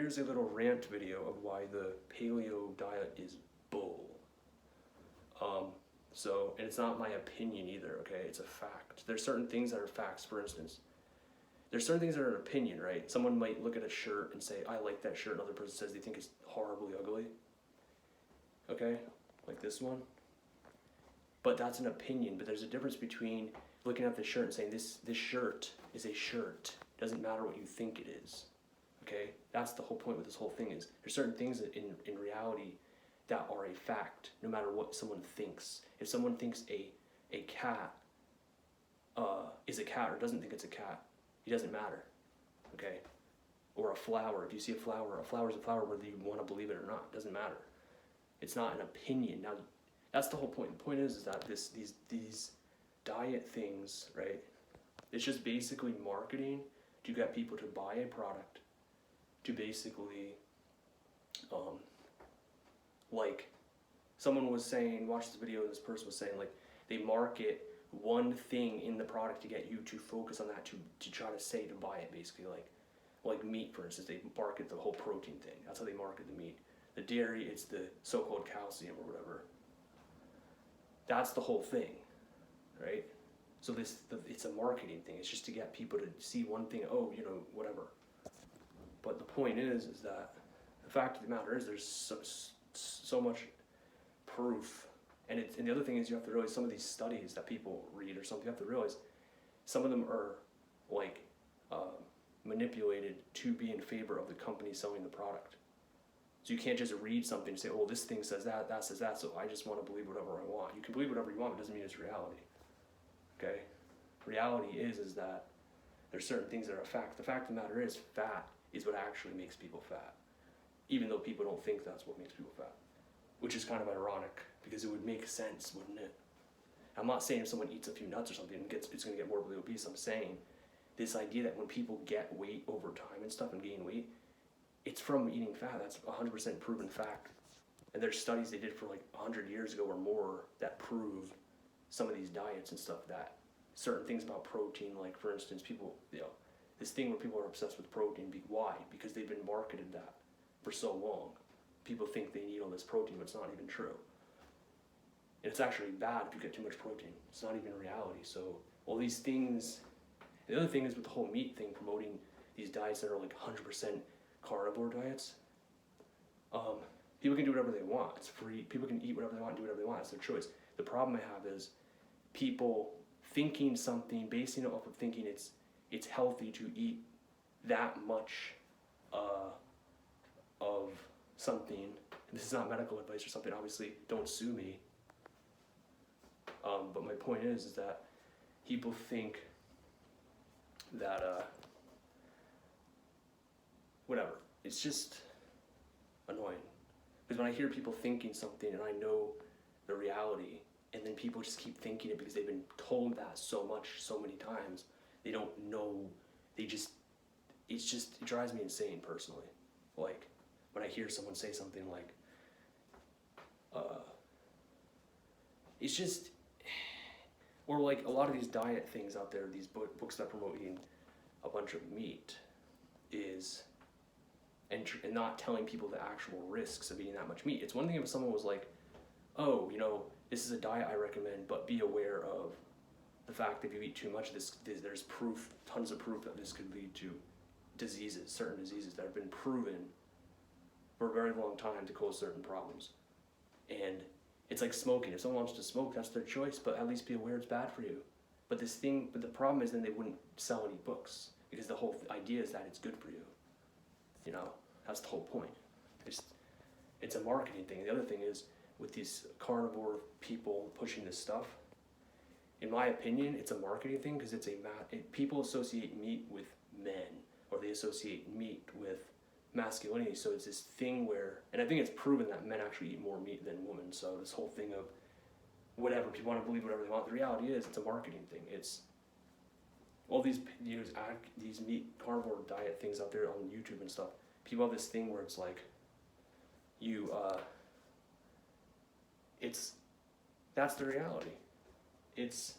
here's a little rant video of why the paleo diet is bull. And it's not my opinion either, okay? It's a fact. There's certain things that are facts. For instance, there's certain things that are an opinion, right? Someone might look at a shirt and say, I like that shirt. Another person says they think it's horribly ugly. Okay? Like this one. But that's an opinion. But there's a difference between looking at the shirt and saying, this shirt is a shirt. It doesn't matter what you think it is. Okay? That's the whole point with this whole thing is there's certain things that in reality that are a fact, no matter what someone thinks. If someone thinks a cat is a cat or doesn't think it's a cat, it doesn't matter, okay? Or a flower, if you see a flower is a flower whether you want to believe it or not, it doesn't matter. It's not an opinion. Now, that's the whole point. The point is that these diet things, right, it's just basically marketing to get people to buy a product, to basically, like someone was saying, watch this video, and this person was saying, like, they market one thing in the product to get you to focus on that, to try to say to buy it, basically. Like meat, for instance, they market the whole protein thing. That's how they market the meat. The dairy, it's the so-called calcium or whatever. That's the whole thing, right? So it's a marketing thing. It's just to get people to see one thing, oh, you know, whatever. But the point is that the fact of the matter is there's so much proof, and the other thing is you have to realize some of these studies that people read or something, you have to realize some of them are like manipulated to be in favor of the company selling the product. So you can't just read something and say, oh, this thing says that says that, so I just want to believe whatever I want. You can believe whatever you want, but it doesn't mean it's reality. Okay? Reality is that there's certain things that are a fact. The fact of the matter is fat is what actually makes people fat, even though people don't think that's what makes people fat, which is kind of ironic because it would make sense, wouldn't it? I'm not saying if someone eats a few nuts or something it's going to get morbidly obese. I'm saying this idea that when people get weight over time and stuff and gain weight, it's from eating fat. That's 100% proven fact. And there's studies they did for like 100 years ago or more that prove some of these diets and stuff, that certain things about protein, like for instance, people, you know, this thing where people are obsessed with protein. Why? Because they've been marketed that for so long. People think they need all this protein, but it's not even true. And it's actually bad if you get too much protein. It's not even reality. So all these things, the other thing is with the whole meat thing, promoting these diets that are like 100% carnivore diets. People can do whatever they want. It's free. People can eat whatever they want, do whatever they want. It's their choice. The problem I have is people thinking something, basing it off of thinking it's healthy to eat that much of something. And this is not medical advice or something. Obviously, don't sue me. But my point is that people think that whatever. It's just annoying. Because when I hear people thinking something and I know the reality, and then people just keep thinking it because they've been told that so much, so many times, they don't know, it drives me insane personally. Like, when I hear someone say something like, it's just, or like a lot of these diet things out there, these books that promote eating a bunch of meat and not telling people the actual risks of eating that much meat. It's one thing if someone was like, oh, you know, this is a diet I recommend, but be aware of the fact that if you eat too much, there's proof, tons of proof that this could lead to diseases, certain diseases that have been proven for a very long time to cause certain problems. And it's like smoking. If someone wants to smoke, that's their choice, but at least be aware it's bad for you. But the problem is then they wouldn't sell any books because the whole idea is that it's good for you. You know, that's the whole point. It's a marketing thing. The other thing is with these carnivore people pushing this stuff, in my opinion, it's a marketing thing because people associate meat with men, or they associate meat with masculinity. So it's this thing where, and I think it's proven that men actually eat more meat than women. So this whole thing of whatever, people want to believe whatever they want. The reality is it's a marketing thing. It's all these meat carnivore diet things out there on YouTube and stuff. People have this thing where it's like that's the reality. It's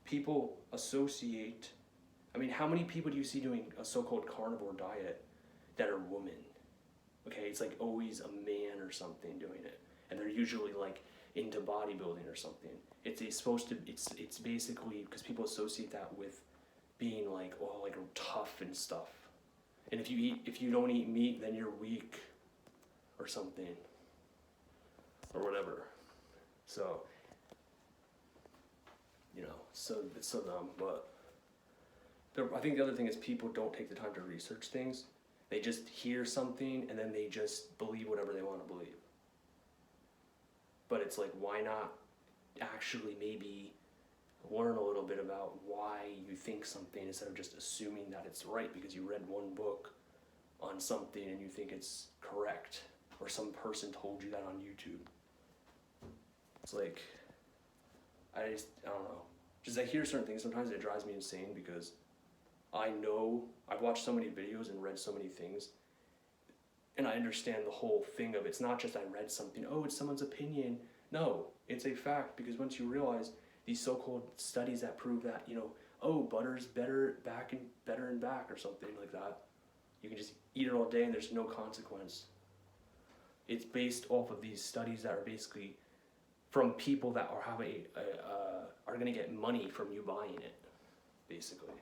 people associate I mean, how many people do you see doing a so-called carnivore diet that are women? Okay, it's like always a man or something doing it, and they're usually like into bodybuilding or something. It's basically because people associate that with being like, oh, like tough and stuff. And if you don't eat meat, then you're weak or something or whatever. So, so it's so dumb. But I think the other thing is people don't take the time to research things. They just hear something and then they just believe whatever they want to believe. But it's like, why not actually maybe learn a little bit about why you think something instead of just assuming that it's right because you read one book on something and you think it's correct, or some person told you that on YouTube. It's like, I don't know. Just I hear certain things, sometimes it drives me insane because I know, I've watched so many videos and read so many things, and I understand the whole thing of it's not just I read something, oh, it's someone's opinion. No, it's a fact, because once you realize these so-called studies that prove that, oh, butter's better and back or something like that, you can just eat it all day and there's no consequence. It's based off of these studies that are basically from people that are going to get money from you buying it, basically.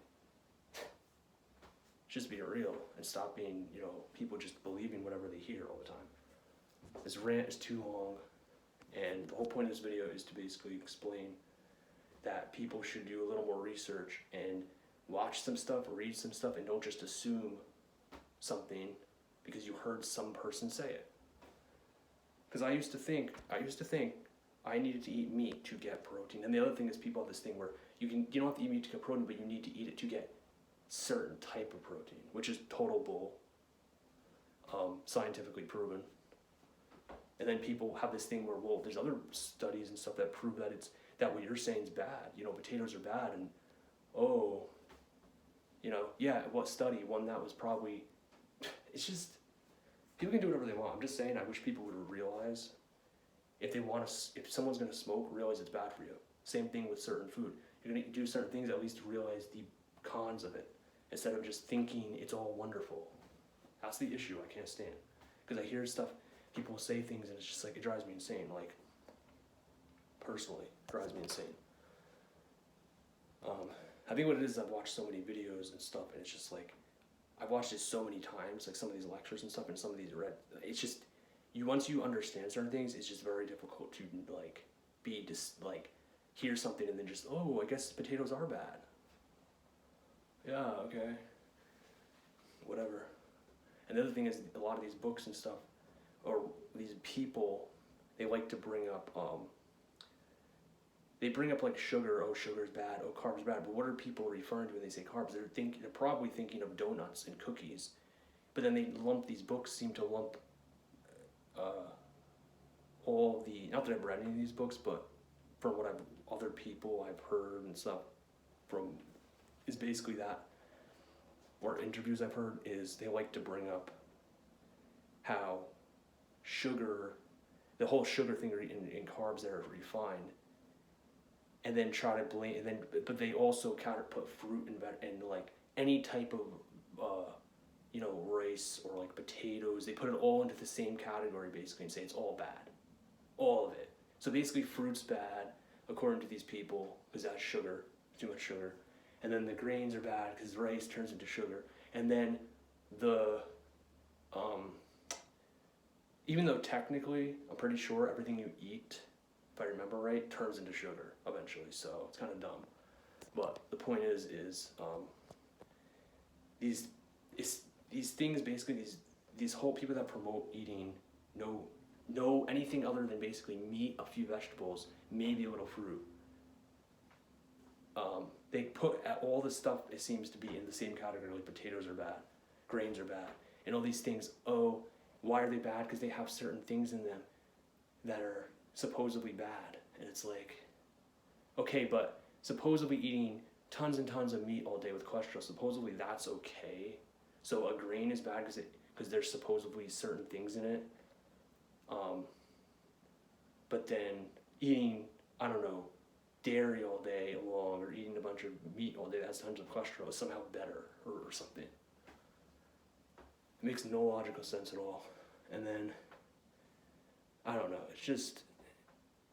Just be real and stop being, people just believing whatever they hear all the time. This rant is too long, and the whole point of this video is to basically explain that people should do a little more research and watch some stuff, read some stuff, and don't just assume something because you heard some person say it. Because I used to think I needed to eat meat to get protein. And the other thing is people have this thing where you don't have to eat meat to get protein, but you need to eat it to get certain type of protein, which is total bull, scientifically proven. And then people have this thing where, well, there's other studies and stuff that prove that what you're saying is bad. Potatoes are bad, and what study? One that was probably, it's just, people can do whatever they want. I'm just saying, I wish people would realize if someone's gonna smoke, realize it's bad for you. Same thing with certain food. You're gonna do certain things, at least realize the cons of it, instead of just thinking it's all wonderful. That's the issue I can't stand. Because I hear stuff, people say things, and it's just like, it drives me insane. Like, personally, it drives me insane. I think what it is, I've watched so many videos and stuff, and it's just like, I've watched it so many times, like some of these lectures and stuff, and some of these it's just, once you understand certain things, it's just very difficult to hear something and then just, oh, I guess potatoes are bad. Yeah, okay. Whatever. And the other thing is, a lot of these books and stuff, or these people, they like to bring up, like sugar, oh, sugar's bad, oh, carbs bad, but what are people referring to when they say carbs? They're probably thinking of donuts and cookies, but then these books seem to lump not that I've read any of these books, but from what other people I've heard and stuff is basically that, or interviews I've heard, is they like to bring up how sugar, the whole sugar thing in carbs that are refined, and then try to blame, but they also kind of put fruit and like any type of rice or like potatoes, they put it all into the same category basically and say it's all bad, all of it. So basically fruit's bad according to these people because that's sugar, too much sugar, and then the grains are bad because rice turns into sugar, and then even though technically I'm pretty sure everything you eat, if I remember right, turns into sugar eventually, so it's kind of dumb. But the point is these things, basically these whole people that promote eating no anything other than basically meat, a few vegetables, maybe a little fruit. They put all the stuff, it seems to be in the same category, like potatoes are bad, grains are bad, and all these things. Oh, why are they bad? Because they have certain things in them that are supposedly bad. And it's like, okay, but supposedly eating tons and tons of meat all day with cholesterol, supposedly that's okay. So a grain is bad because there's supposedly certain things in it. But then eating, I don't know, dairy all day long or eating a bunch of meat all day that has tons of cholesterol is somehow better or something. It makes no logical sense at all. And then, I don't know, it's just,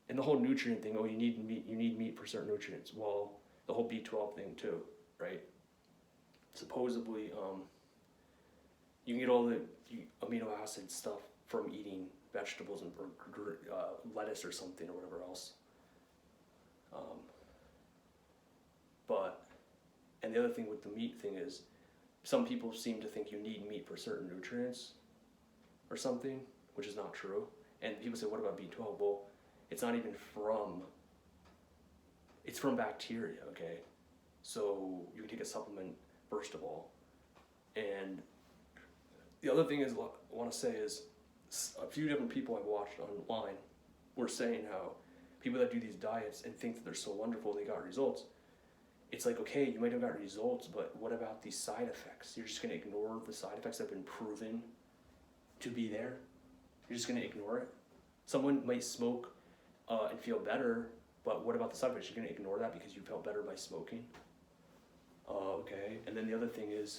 and the whole nutrient thing, oh, you need meat for certain nutrients. Well, the whole B12 thing too, right? Supposedly, you can get all the amino acid stuff from eating vegetables and lettuce or something or whatever else. And the other thing with the meat thing is, some people seem to think you need meat for certain nutrients or something, which is not true. And people say, what about B12? Well, it's not even it's from bacteria, okay? So you can take a supplement first of all. And the other thing is, I want to say is, a few different people I've watched online were saying how people that do these diets and think that they're so wonderful, they got results. It's like, okay, you might have got results, but what about these side effects? You're just going to ignore the side effects that have been proven to be there? You're just going to ignore it? Someone might smoke and feel better, but what about the side effects? You're going to ignore that because you felt better by smoking? Okay. And then the other thing is,